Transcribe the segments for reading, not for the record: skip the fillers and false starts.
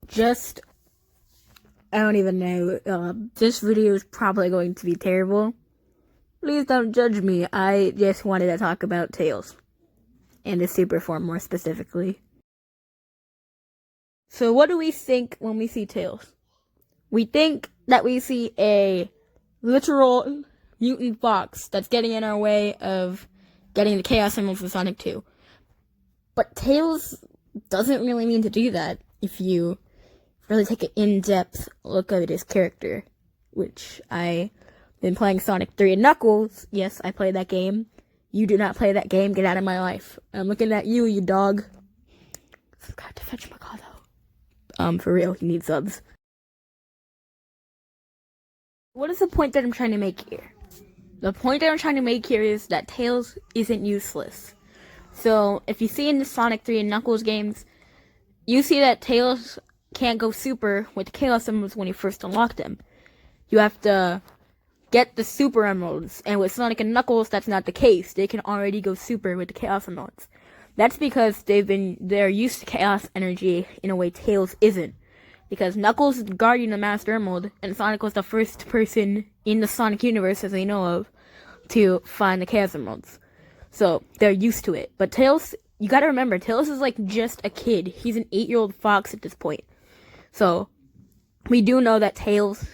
just, I don't even know, this video is probably going to be terrible. Please don't judge me. I just wanted to talk about Tails. And his super form, more specifically. So what do we think when we see Tails? We think that we see a literal mutant fox that's getting in our way of getting the Chaos Emeralds in Sonic 2. But Tails doesn't really mean to do that if you really take an in-depth look at his character, which I've been playing Sonic 3 and Knuckles. Yes, I played that game. You do not play that game. Get out of my life. I'm looking at you, you dog. Forgot to fetch my car, though. For real, he needs subs. What is the point that I'm trying to make here? The point that I'm trying to make here is that Tails isn't useless. So, if you see in the Sonic 3 and Knuckles games, you see that Tails can't go super with the Chaos Emeralds when you first unlock them. You have to get the Super Emeralds, and with Sonic and Knuckles, that's not the case. They can already go super with the Chaos Emeralds. That's because they're used to Chaos energy in a way Tails isn't. Because Knuckles is the guardian of Master Emerald, and Sonic was the first person in the Sonic universe, as we know of, to find the Chaos Emeralds. So, they're used to it. But Tails, you gotta remember, Tails is like just a kid. He's an 8-year-old fox at this point. So, we do know that Tails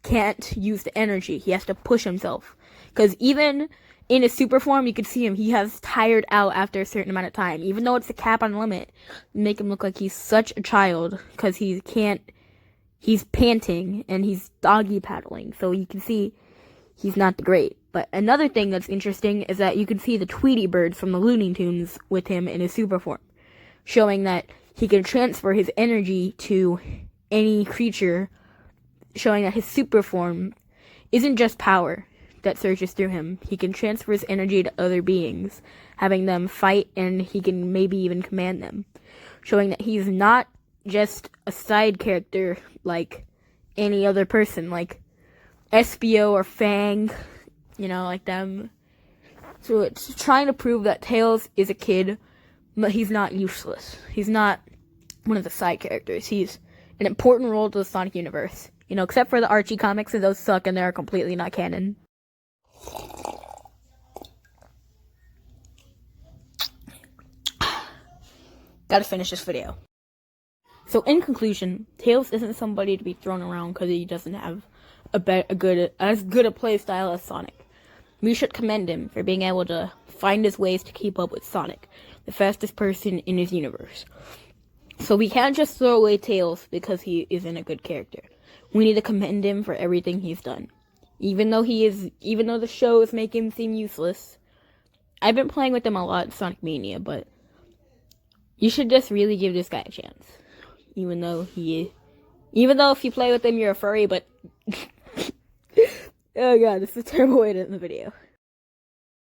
can't use the energy. He has to push himself. Because even in his super form, you can see him. He has tired out after a certain amount of time. Even though it's a cap on limit, make him look like he's such a child. Because he's panting and he's doggy paddling. So you can see he's not the great. But another thing that's interesting is that you can see the Tweety birds from the Looney Tunes with him in his super form. Showing that he can transfer his energy to any creature. Showing that his super form isn't just power that surges through him. He can transfer his energy to other beings, having them fight, and he can maybe even command them. Showing that he's not just a side character like any other person, like Espio or Fang, like them. So it's trying to prove that Tails is a kid, but he's not useless. He's not one of the side characters. He's an important role to the Sonic universe. Except for the Archie comics, and those suck and they're completely not canon. Gotta finish this video. So in conclusion, Tails isn't somebody to be thrown around because he doesn't have as good a playstyle as Sonic. We should commend him for being able to find his ways to keep up with Sonic, the fastest person in his universe. So we can't just throw away Tails because he isn't a good character. We need to commend him for everything he's done. Even though the shows make him seem useless. I've been playing with him a lot in Sonic Mania, but you should just really give this guy a chance. Even though if you play with him, you're a furry, but oh god, this is a terrible way to end the video.